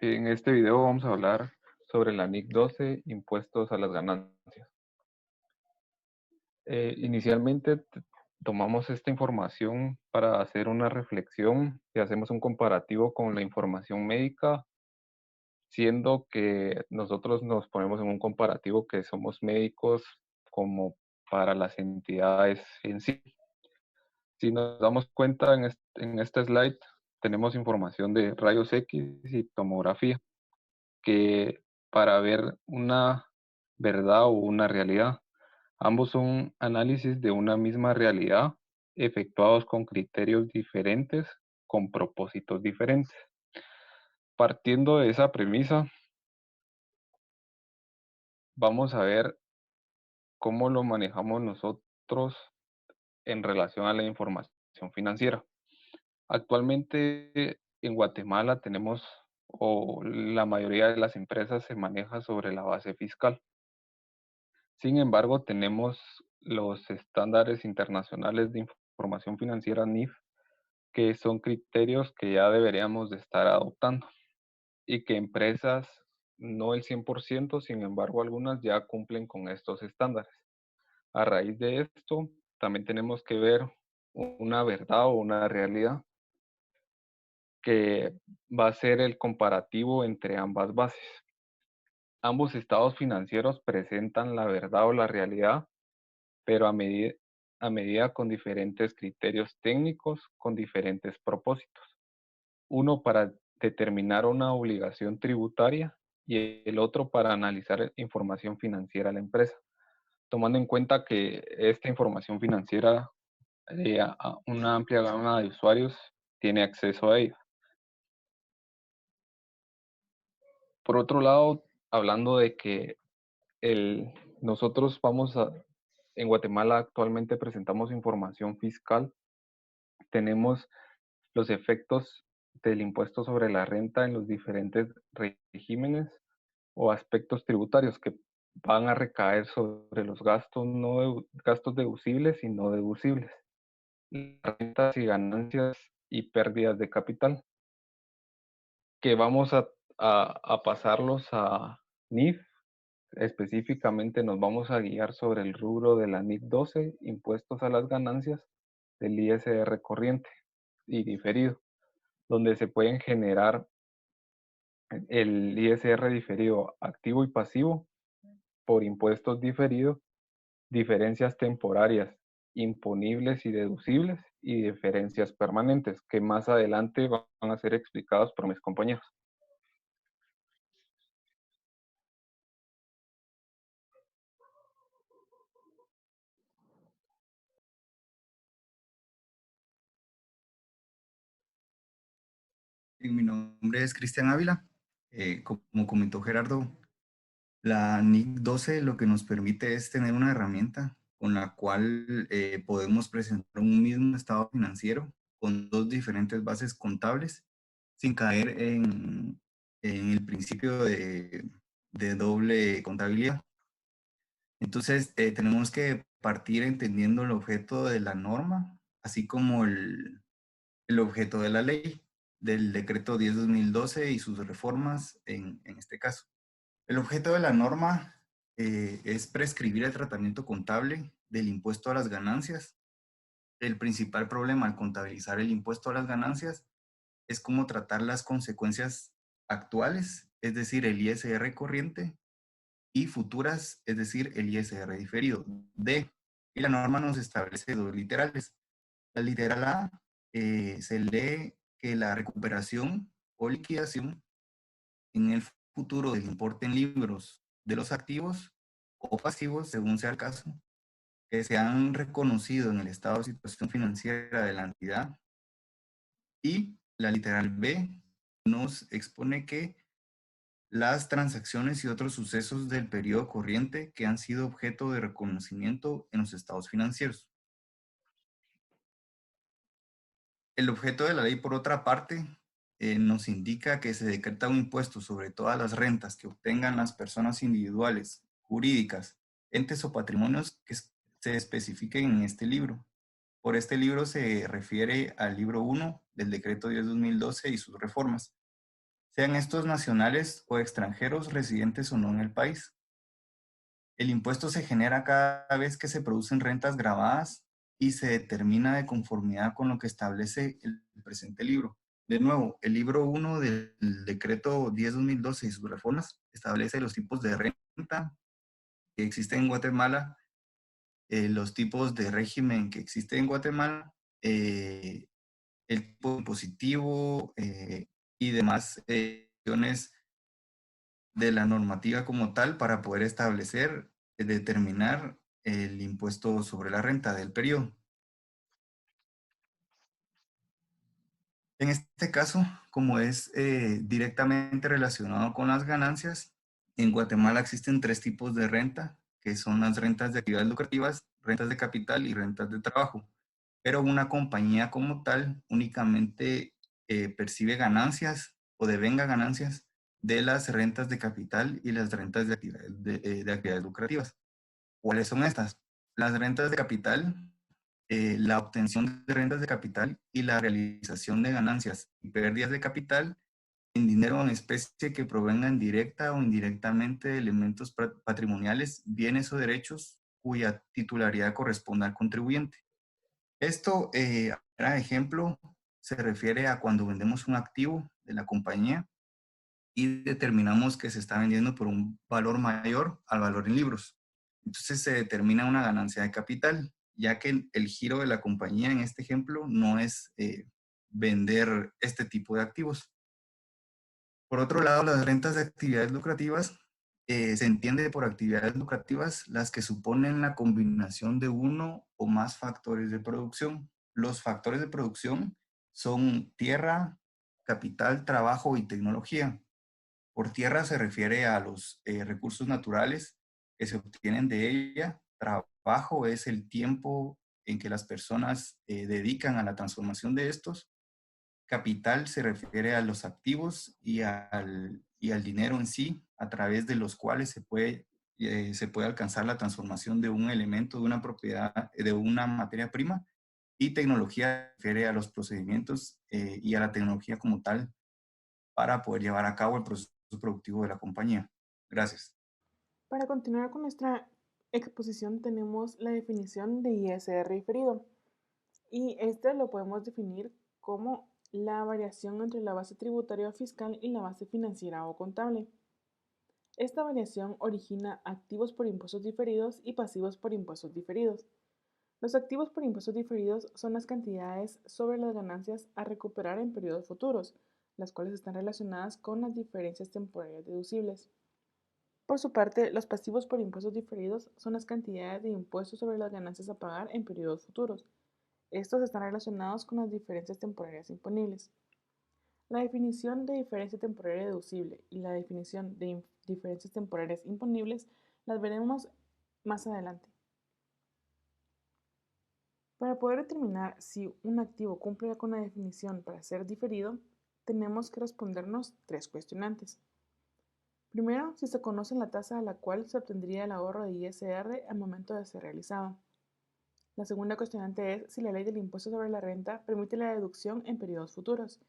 En este video vamos a hablar sobre la NIC 12, impuestos a las ganancias. Inicialmente tomamos esta información para hacer una reflexión y hacemos un comparativo con la información médica, siendo que nosotros nos ponemos en un comparativo que somos médicos como para las entidades en sí. Si nos damos cuenta en este slide, tenemos información de rayos X y tomografía, que para ver una verdad o una realidad. Ambos son análisis de una misma realidad, efectuados con criterios diferentes, con propósitos diferentes. Partiendo de esa premisa, vamos a ver cómo lo manejamos nosotros en relación a la información financiera. Actualmente en Guatemala tenemos, o la mayoría de las empresas se maneja sobre la base fiscal. Sin embargo, tenemos los estándares internacionales de información financiera NIF, que son criterios que ya deberíamos de estar adoptando y que empresas, no el 100%, sin embargo, algunas ya cumplen con estos estándares. A raíz de esto, también tenemos que ver una verdad o una realidad que va a ser el comparativo entre ambas bases. Ambos estados financieros presentan la verdad o la realidad, pero a medida con diferentes criterios técnicos, con diferentes propósitos. Uno para determinar una obligación tributaria y el otro para analizar información financiera de la empresa, tomando en cuenta que esta información financiera, a una amplia gama de usuarios tiene acceso a ella. Por otro lado, hablando de que nosotros en Guatemala actualmente presentamos información fiscal, tenemos los efectos del impuesto sobre la renta en los diferentes regímenes o aspectos tributarios que van a recaer sobre los gastos, gastos deducibles y no deducibles, rentas y ganancias y pérdidas de capital, que vamos a pasarlos a NIF. Específicamente nos vamos a guiar sobre el rubro de la NIC 12, impuestos a las ganancias, del ISR corriente y diferido, donde se pueden generar el ISR diferido activo y pasivo por impuestos diferidos, diferencias temporarias imponibles y deducibles y diferencias permanentes, que más adelante van a ser explicados por mis compañeros. Mi nombre es Cristian Ávila. Como comentó Gerardo, la NIC 12 lo que nos permite es tener una herramienta con la cual podemos presentar un mismo estado financiero con dos diferentes bases contables sin caer en el principio de doble contabilidad. Entonces, tenemos que partir entendiendo el objeto de la norma, así como el objeto de la ley, del decreto 10/2012 y sus reformas en este caso. El objeto de la norma es prescribir el tratamiento contable del impuesto a las ganancias. El principal problema al contabilizar el impuesto a las ganancias es cómo tratar las consecuencias actuales, es decir, el ISR corriente, y futuras, es decir, el ISR diferido. Y la norma nos establece dos literales. La literal A se lee que la recuperación o liquidación en el futuro del importe en libros de los activos o pasivos, según sea el caso, que se han reconocido en el estado de situación financiera de la entidad. Y la literal B nos expone que las transacciones y otros sucesos del periodo corriente que han sido objeto de reconocimiento en los estados financieros. El objeto de la ley, por otra parte, nos indica que se decreta un impuesto sobre todas las rentas que obtengan las personas individuales, jurídicas, entes o patrimonios que se especifiquen en este libro. Por este libro se refiere al libro 1 del decreto 10/2012 y sus reformas. sean estos nacionales o extranjeros residentes o no en el país. El impuesto se genera cada vez que se producen rentas grabadas y se determina de conformidad con lo que establece el presente libro. De nuevo, el libro 1 del decreto 10/2012 y sus reformas establece los tipos de renta que existen en Guatemala, los tipos de régimen que existen en Guatemala, el tipo impositivo y demás cuestiones de la normativa como tal para poder establecer, determinar el impuesto sobre la renta del periodo. En este caso, como es directamente relacionado con las ganancias, en Guatemala existen tres tipos de renta, que son las rentas de actividades lucrativas, rentas de capital y rentas de trabajo. Pero una compañía como tal únicamente percibe ganancias o devenga ganancias de las rentas de capital y las rentas de actividades lucrativas. ¿Cuáles son estas? Las rentas de capital, la obtención de rentas de capital y la realización de ganancias y pérdidas de capital en dinero o en especie que provengan directa o indirectamente de elementos patrimoniales, bienes o derechos cuya titularidad corresponda al contribuyente. Esto, a ejemplo, se refiere a cuando vendemos un activo de la compañía y determinamos que se está vendiendo por un valor mayor al valor en libros. Entonces se determina una ganancia de capital, ya que el giro de la compañía en este ejemplo no es vender este tipo de activos. Por otro lado, las rentas de actividades lucrativas se entiende por actividades lucrativas las que suponen la combinación de uno o más factores de producción. Los factores de producción son tierra, capital, trabajo y tecnología. Por tierra se refiere a los recursos naturales que se obtienen de ella. Trabajo es el tiempo en que las personas dedican a la transformación de estos. Capital se refiere a los activos y al dinero en sí, a través de los cuales se puede alcanzar la transformación de un elemento, de una propiedad, de una materia prima. Y tecnología se refiere a los procedimientos y a la tecnología como tal para poder llevar a cabo el proceso productivo de la compañía. Gracias. Para continuar con nuestra exposición tenemos la definición de ISR diferido y este lo podemos definir como la variación entre la base tributaria o fiscal y la base financiera o contable. Esta variación origina activos por impuestos diferidos y pasivos por impuestos diferidos. Los activos por impuestos diferidos son las cantidades sobre las ganancias a recuperar en periodos futuros, las cuales están relacionadas con las diferencias temporales deducibles. Por su parte, los pasivos por impuestos diferidos son las cantidades de impuestos sobre las ganancias a pagar en periodos futuros. Estos están relacionados con las diferencias temporarias imponibles. La definición de diferencia temporaria deducible y la definición de diferencias temporarias imponibles las veremos más adelante. Para poder determinar si un activo cumple con la definición para ser diferido, tenemos que respondernos tres cuestionantes. Primero, si se conoce la tasa a la cual se obtendría el ahorro de ISR al momento de ser realizado. La segunda cuestionante es si la ley del impuesto sobre la renta permite la deducción en periodos futuros.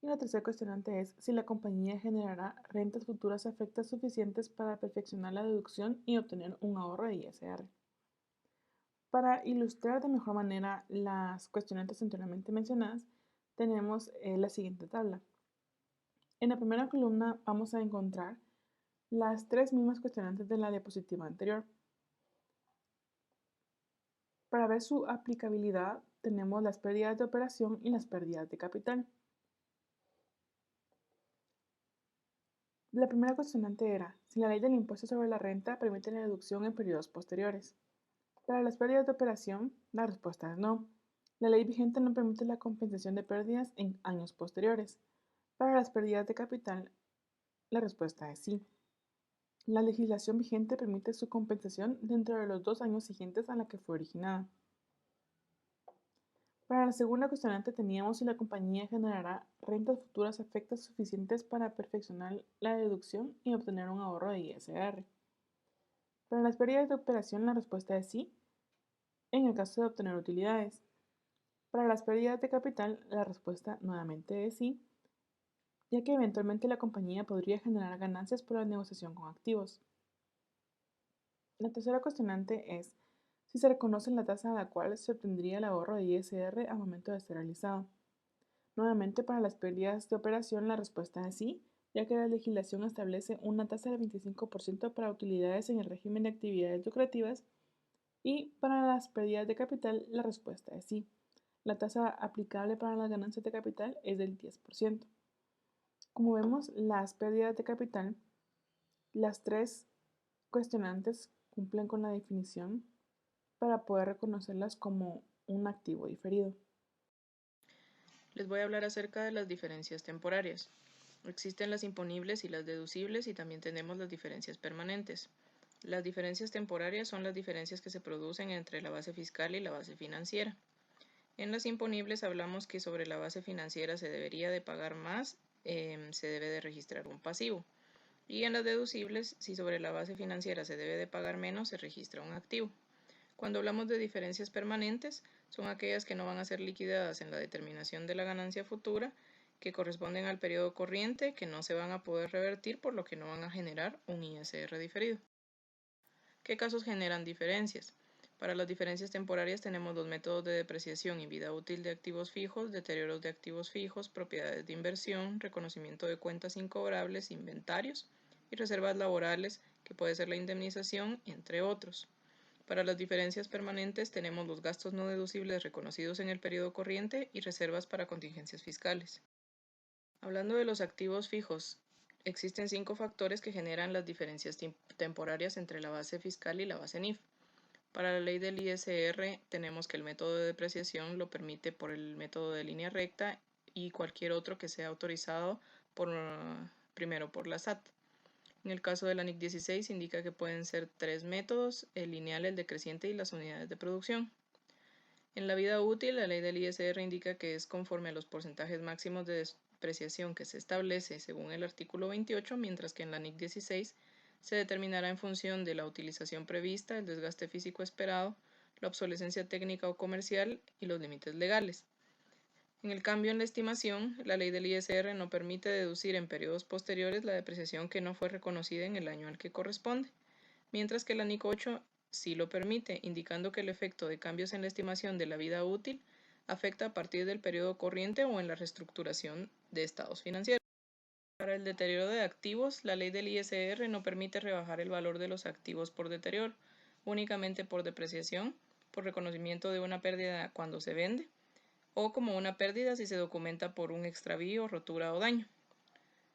Y la tercera cuestionante es si la compañía generará rentas futuras a efectos suficientes para perfeccionar la deducción y obtener un ahorro de ISR. Para ilustrar de mejor manera las cuestionantes anteriormente mencionadas, tenemos la siguiente tabla. En la primera columna vamos a encontrar las tres mismas cuestionantes de la diapositiva anterior. Para ver su aplicabilidad, tenemos las pérdidas de operación y las pérdidas de capital. La primera cuestionante era si la ley del impuesto sobre la renta permite la deducción en periodos posteriores. Para las pérdidas de operación, la respuesta es no. La ley vigente no permite la compensación de pérdidas en años posteriores. Para las pérdidas de capital, la respuesta es sí. La legislación vigente permite su compensación dentro de los 2 años siguientes a la que fue originada. Para la segunda cuestionante teníamos si la compañía generará rentas futuras a efectos suficientes para perfeccionar la deducción y obtener un ahorro de ISR. Para las pérdidas de operación la respuesta es sí, en el caso de obtener utilidades. Para las pérdidas de capital la respuesta nuevamente es sí, ya que eventualmente la compañía podría generar ganancias por la negociación con activos. La tercera cuestionante es si se reconoce la tasa a la cual se obtendría el ahorro de ISR al momento de ser realizado. Nuevamente, para las pérdidas de operación, la respuesta es sí, ya que la legislación establece una tasa del 25% para utilidades en el régimen de actividades lucrativas, y para las pérdidas de capital, la respuesta es sí. La tasa aplicable para las ganancias de capital es del 10%. Como vemos, las pérdidas de capital, las tres cuestionantes cumplen con la definición para poder reconocerlas como un activo diferido. Les voy a hablar acerca de las diferencias temporarias. Existen las imponibles y las deducibles, y también tenemos las diferencias permanentes. Las diferencias temporarias son las diferencias que se producen entre la base fiscal y la base financiera. En las imponibles hablamos que sobre la base financiera se debería de pagar más, se debe de registrar un pasivo. Y en las deducibles, si sobre la base financiera se debe de pagar menos, se registra un activo. Cuando hablamos de diferencias permanentes, son aquellas que no van a ser liquidadas en la determinación de la ganancia futura, que corresponden al periodo corriente, que no se van a poder revertir, por lo que no van a generar un ISR diferido. ¿Qué casos generan diferencias? Para las diferencias temporarias tenemos los métodos de depreciación y vida útil de activos fijos, deterioros de activos fijos, propiedades de inversión, reconocimiento de cuentas incobrables, inventarios y reservas laborales, que puede ser la indemnización, entre otros. Para las diferencias permanentes tenemos los gastos no deducibles reconocidos en el periodo corriente y reservas para contingencias fiscales. Hablando de los activos fijos, existen 5 factores que generan las diferencias temporarias entre la base fiscal y la base NIF. Para la ley del ISR tenemos que el método de depreciación lo permite por el método de línea recta y cualquier otro que sea autorizado primero por la SAT. En el caso de la NIC 16 indica que pueden ser 3 métodos: el lineal, el decreciente y las unidades de producción. En la vida útil, la ley del ISR indica que es conforme a los porcentajes máximos de depreciación que se establece según el artículo 28, mientras que en la NIC 16 se determinará en función de la utilización prevista, el desgaste físico esperado, la obsolescencia técnica o comercial y los límites legales. En el cambio, en la estimación, la ley del ISR no permite deducir en periodos posteriores la depreciación que no fue reconocida en el año al que corresponde, mientras que la NIC 8 sí lo permite, indicando que el efecto de cambios en la estimación de la vida útil afecta a partir del periodo corriente o en la reestructuración de estados financieros. Para el deterioro de activos, la ley del ISR no permite rebajar el valor de los activos por deterioro, únicamente por depreciación, por reconocimiento de una pérdida cuando se vende, o como una pérdida si se documenta por un extravío, rotura o daño.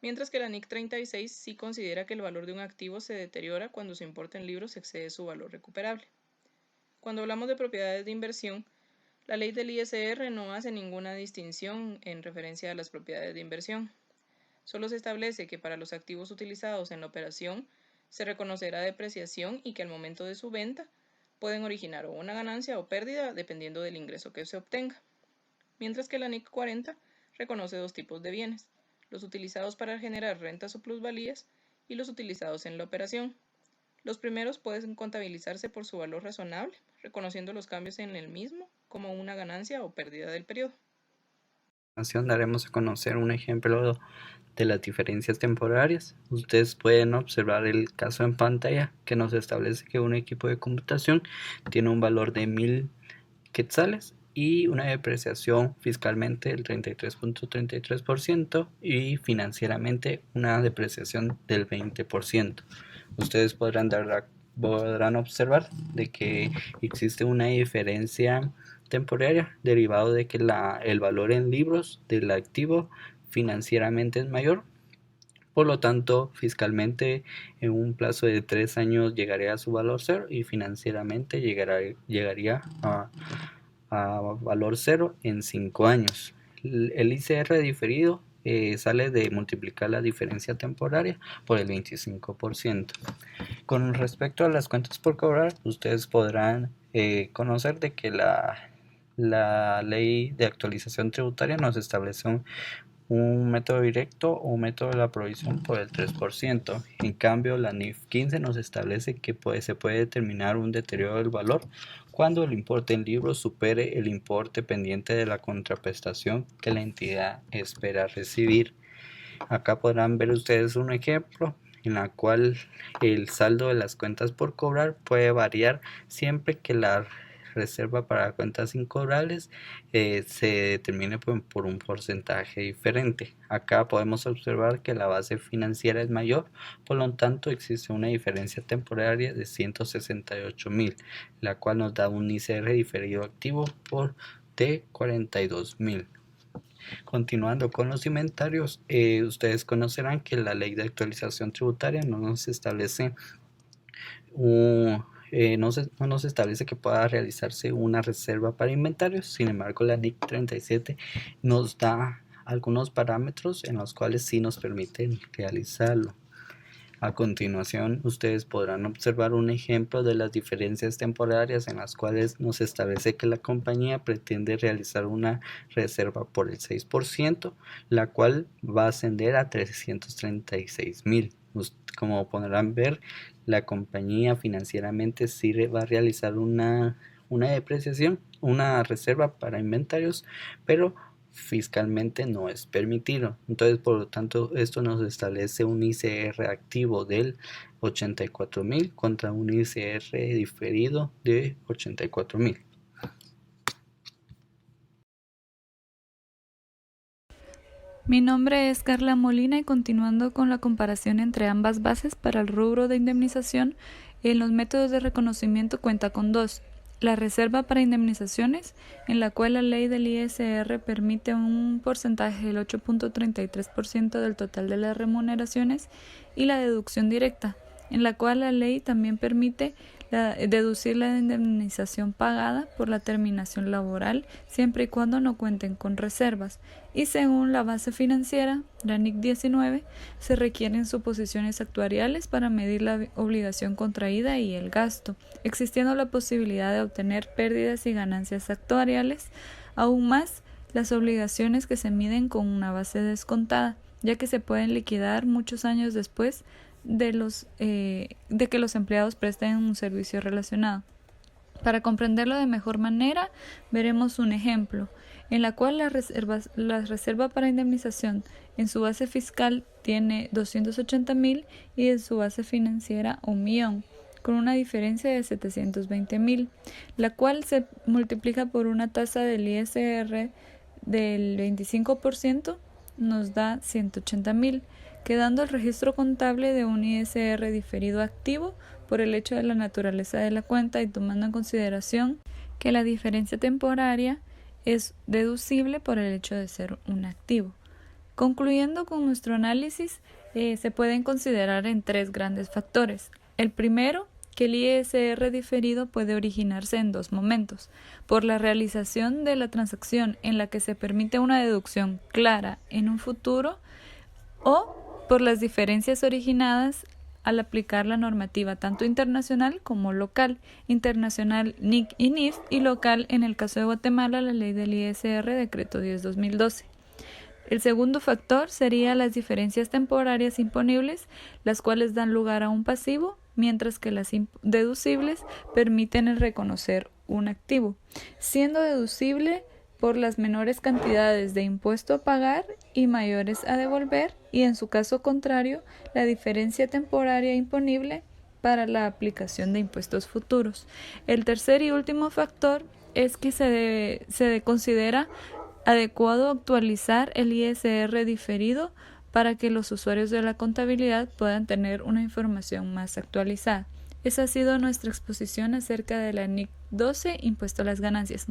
Mientras que la NIC 36 sí considera que el valor de un activo se deteriora cuando su importe en libros excede su valor recuperable. Cuando hablamos de propiedades de inversión, la ley del ISR no hace ninguna distinción en referencia a las propiedades de inversión. Solo se establece que para los activos utilizados en la operación se reconocerá depreciación y que al momento de su venta pueden originar o una ganancia o pérdida dependiendo del ingreso que se obtenga. Mientras que la NIC 40 reconoce 2 tipos de bienes: los utilizados para generar rentas o plusvalías y los utilizados en la operación. Los primeros pueden contabilizarse por su valor razonable, reconociendo los cambios en el mismo como una ganancia o pérdida del periodo. A continuación daremos a conocer un ejemplo de las diferencias temporarias. Ustedes pueden observar el caso en pantalla, que nos establece que un equipo de computación tiene un valor de 1000 quetzales y una depreciación fiscalmente del 33.33% y financieramente una depreciación del 20%. Ustedes podrán observar de que existe una diferencia temporaria derivado de que el valor en libros del activo financieramente es mayor. Por lo tanto, fiscalmente en un plazo de 3 años llegaría a su valor cero y financieramente llegaría a valor cero en 5 años. El ICR diferido sale de multiplicar la diferencia temporaria por el 25%. Con respecto a las cuentas por cobrar, ustedes podrán conocer de que la ley de actualización tributaria nos establece un método directo o un método de la provisión por el 3%. En cambio, la NIF 15 nos establece que se puede determinar un deterioro del valor cuando el importe en libros supere el importe pendiente de la contraprestación que la entidad espera recibir. Acá podrán ver ustedes un ejemplo en la cual el saldo de las cuentas por cobrar puede variar siempre que la reserva para cuentas incobrables se determine por un porcentaje diferente. Acá podemos observar que la base financiera es mayor, por lo tanto existe una diferencia temporaria de 168.000, la cual nos da un ICR diferido activo de 42.000. Continuando con los inventarios, ustedes conocerán que la ley de actualización tributaria no nos establece no nos establece que pueda realizarse una reserva para inventarios. Sin embargo, la NIC 37 nos da algunos parámetros en los cuales sí nos permiten realizarlo. A continuación, ustedes podrán observar un ejemplo de las diferencias temporarias en las cuales nos establece que la compañía pretende realizar una reserva por el 6%, la cual va a ascender a 336.000. Como podrán ver, la compañía financieramente sí va a realizar una depreciación, una reserva para inventarios, pero fiscalmente no es permitido. Entonces, por lo tanto, esto nos establece un ICR activo del 84.000 contra un ICR diferido de 84.000. Mi nombre es Carla Molina y continuando con la comparación entre ambas bases para el rubro de indemnización, en los métodos de reconocimiento cuenta con dos. La reserva para indemnizaciones, en la cual la ley del ISR permite un porcentaje del 8.33% del total de las remuneraciones, y la deducción directa, en la cual la ley también permite deducir la indemnización pagada por la terminación laboral siempre y cuando no cuenten con reservas, y según la base financiera, la NIC 19, se requieren suposiciones actuariales para medir la obligación contraída y el gasto, existiendo la posibilidad de obtener pérdidas y ganancias actuariales, aún más las obligaciones que se miden con una base descontada, ya que se pueden liquidar muchos años después de que los empleados presten un servicio relacionado. Para comprenderlo de mejor manera, veremos un ejemplo, en la cual la reserva para indemnización en su base fiscal tiene 280.000 y en su base financiera 1.000.000, con una diferencia de 720.000, la cual se multiplica por una tasa del ISR del 25%, nos da 180.000. quedando el registro contable de un ISR diferido activo por el hecho de la naturaleza de la cuenta y tomando en consideración que la diferencia temporaria es deducible por el hecho de ser un activo. Concluyendo con nuestro análisis, se pueden considerar en tres grandes factores. El primero, que el ISR diferido puede originarse en dos momentos: por la realización de la transacción en la que se permite una deducción clara en un futuro, o por las diferencias originadas al aplicar la normativa tanto internacional como local, internacional NIC y NIF, y local en el caso de Guatemala la ley del ISR Decreto 10/2012. El segundo factor sería las diferencias temporarias imponibles, las cuales dan lugar a un pasivo, mientras que las deducibles permiten el reconocer un activo, siendo deducible por las menores cantidades de impuesto a pagar y mayores a devolver, y en su caso contrario, la diferencia temporaria imponible para la aplicación de impuestos futuros. El tercer y último factor es que se considera adecuado actualizar el ISR diferido para que los usuarios de la contabilidad puedan tener una información más actualizada. Esa ha sido nuestra exposición acerca de la NIC 12, impuesto a las ganancias.